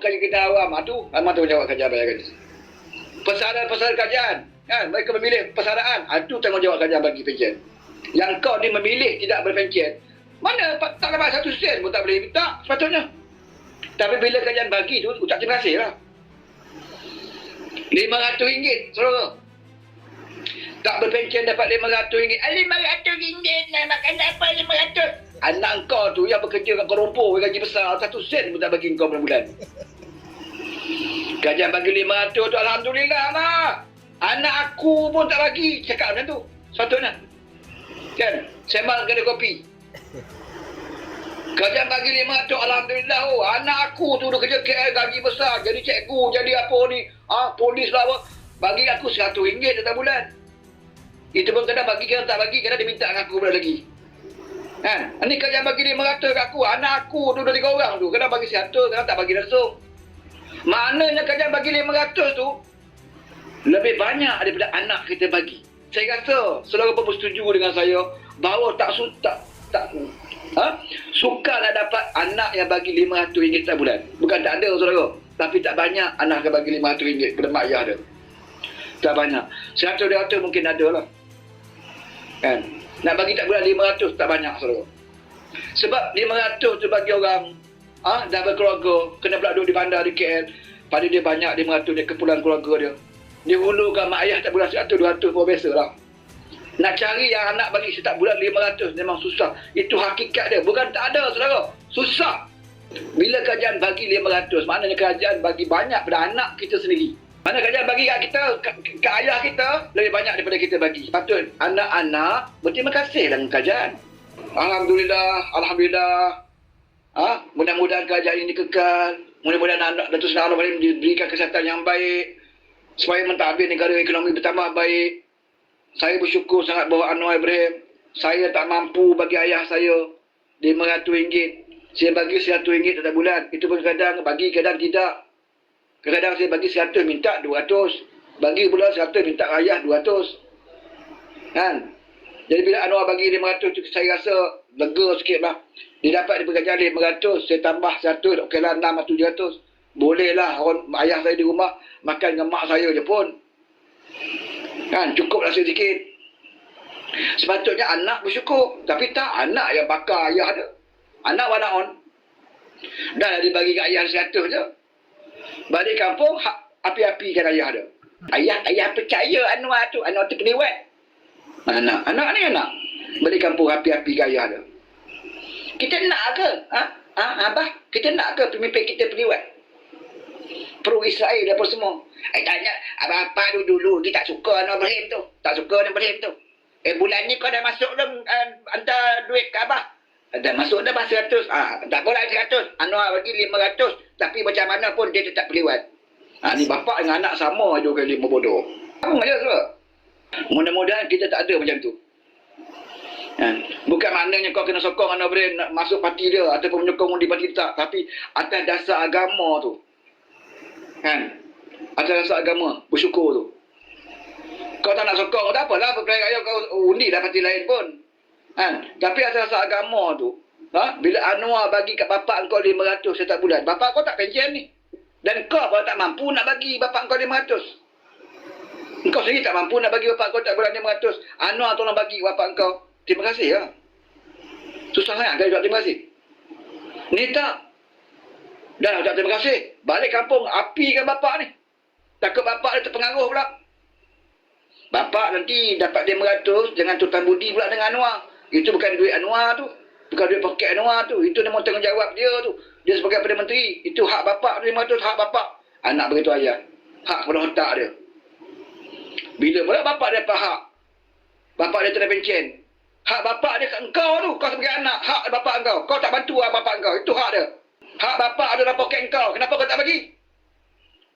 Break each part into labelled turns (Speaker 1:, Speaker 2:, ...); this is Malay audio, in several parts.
Speaker 1: kerja kita awam. Itu tanggungjawab kerajaan bayar gaji. Pesanan kerajaan. Kan? Mereka memilih persaraan. Itu tanggungjawab kerajaan bagi pencen. Yang kau ni memilih tidak berpencen. Mana tak dapat 1 sen pun tak boleh minta sepatutnya. Tapi bila kerajaan bagi tu, ucap terima kasih lah. RM500, saudara. Tak berpencen dapat RM500. RM500 nak makan apa RM500? Anak kau tu yang bekerja kat Kuala Lumpur gaji besar 1 sen pun tak bagi kau bulan-bulan. Kerajaan bagi RM500 tu alhamdulillah lah. Anak aku pun tak bagi. Cakap macam tu. Sepatutnya. Kan? Sembang kedai kopi. Kerajaan bagi RM500 alhamdulillah. Oh, anak aku tu dah kerja KL gaji besar. Jadi cikgu, jadi apa ni. Polis lah apa. Bagi aku RM100 setiap bulan. Itu pun kadang bagi, kadang tak bagi. Kadang dia minta dengan aku pula lagi. Kan? Ini kerajaan bagi RM500 kat aku. Anak aku tu 2-3 orang tu. Kadang bagi RM100, kadang tak bagi langsung. Maknanya kerajaan bagi RM500 tu lebih banyak daripada anak kita bagi. Saya rasa saudara pun bersetuju dengan saya bahawa sukarlah dapat anak yang bagi RM500 setiap bulan. Bukan tak ada saudara, tapi tak banyak anak yang bagi RM500 kepada mak ayah dia. Tak banyak. 100-200 mungkin ada lah. Kan? Nak bagi tak bulan RM500 tak banyak saudara. Sebab RM500 tu bagi orang dah berkeluarga, kena pula duduk di bandar di KL, pada dia banyak RM500 dia kepulan keluarga dia. Dia hulukan mak ayah tak bulan 100-200 pun biasa lah. Nak cari yang anak bagi setiap bulan RM500 memang susah. Itu hakikat dia. Bukan tak ada saudara. Susah. Bila kerajaan bagi RM500, maknanya kerajaan bagi banyak pada anak kita sendiri. Mana kerajaan bagi kat kita, kat ayah kita, lebih banyak daripada kita bagi. Patut anak-anak berterima kasih dengan kerajaan. Alhamdulillah. Mudah-mudahan kerajaan ini kekal. Mudah-mudahan anak Datuk Seri Anwar Ibrahim diberikan kesihatan yang baik. Supaya mentadbir negara ekonomi bertambah baik. Saya bersyukur sangat bahawa Anwar Ibrahim, saya tak mampu bagi ayah saya RM500. Saya bagi RM100 setiap bulan. Itu pun kadang bagi, kadang tidak. Kadang saya bagi 100 minta 200. Bagi pula 100 minta ayah 200. Kan? Jadi bila Anwar bagi RM500 tu saya rasa lega sikit lah. Dia dapat daripada kerajaan RM500, saya tambah 100, okeylah 6 atau 700. Bolehlah orang ayah saya di rumah makan dengan mak saya je pun. Kan, cukuplah sedikit. Sepatutnya anak bersyukur. Tapi tak, anak yang bakar ayah dia. Anak warna on. Dah dibagi kat ayah 100 je. Balik kampung, api-apikan ayah dia. Ayah percaya Anwar tu keliwat. Anak ni anak. Balik kampung, api-apikan ayah dia. Kita nak ke? Abah, kita nak ke pemimpin kita keliwat? Pro Israel apa semua. Tanya apa dulu dia tak suka Anwar Ibrahim tu. Tak suka Anwar Ibrahim tu. Bulan ni kau dah masuk dah hantar duit ke Abah. Dah masuk dah 100. Tak boleh 100. Anwar bagi 500. Tapi macam mana pun dia tetap pelewat. Ni bapak dengan anak sama je kali lima bodoh. Apa aja tu? Mudah-mudahan kita tak ada macam tu. Bukan maknanya kau kena sokong Anwar Ibrahim nak masuk parti dia ataupun menyokong di parti tak. Tapi atas dasar agama tu. Kan? Atas dasar agama, bersyukur tu. Kau tak nak sokong, tak apalah, berkaya kau undi dah parti lain pun. Kan? Tapi atas dasar agama tu, bila Anwar bagi kat bapak kau 500 setiap bulan, bapak kau tak pencen ni. Dan kau pun tak mampu nak bagi bapak kau 500. Kau sendiri tak mampu nak bagi bapak kau tak bulan 500. Anwar tolong bagi bapak kau. Terima kasih lah. Susah sangat kan terima kasih. Ni tak. Dah ucap terima kasih. Balik kampung, apikan bapak ni. Takut bapak dia terpengaruh pula. Bapak nanti dapat RM500 dengan tutan budi pula dengan Anwar. Itu bukan duit Anwar tu. Bukan duit poket Anwar tu. Itu memang tanggungjawab dia tu. Dia sebagai Perdana Menteri. Itu hak bapak RM500, hak bapak. Anak beritahu ayah. Hak kepada otak dia. Bila pula bapak dia dapat hak? Bapak dia tak pencen. Hak bapak dia kat engkau tu. Kau sebagai anak. Hak bapak engkau. Kau tak bantu bapak engkau. Itu hak dia. Hak bapak ada dalam poket engkau. Kenapa kau tak bagi?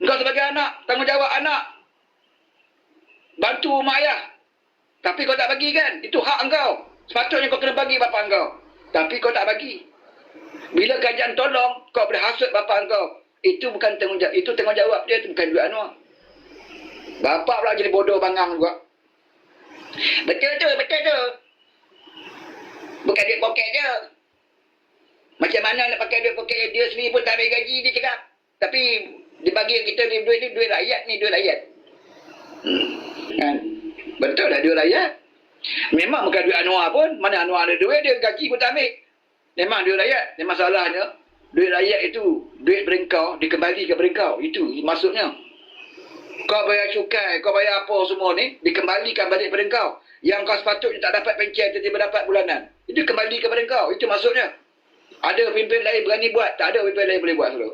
Speaker 1: Engkau sebagai anak, tanggungjawab anak. Bantu mak ayah. Tapi kau tak bagi kan? Itu hak engkau. Sepatutnya kau kena bagi bapak engkau. Tapi kau tak bagi. Bila kerajaan tolong, kau boleh hasut bapak engkau. Itu bukan tanggungjawab. Itu tanggungjawab dia, itu bukan duit Anwar. Bapak pula jadi bodoh bangang juga. Betul tu. Bukan duit poket dia. Macam mana nak pakai duit poket dia sendiri pun tak ambil gaji, dia cakap. Tapi dibagi kita ni duit rakyat ni, duit rakyat. Kan? Betul lah duit rakyat. Memang bukan duit Anwar pun. Mana Anwar ada duit, dia gaji pun tak ambil. Memang duit rakyat. Masalahnya, duit rakyat itu, duit berengkau, dikembali ke berengkau. Itu maksudnya. Kau bayar cukai, kau bayar apa semua ni, dikembalikan balik pada kau. Yang kau sepatutnya tak dapat pencen, tiba-tiba dapat bulanan. Itu kembali kepada kau. Itu maksudnya. Ada pemimpin lain berani buat, tak ada pemimpin lain boleh buat selalu.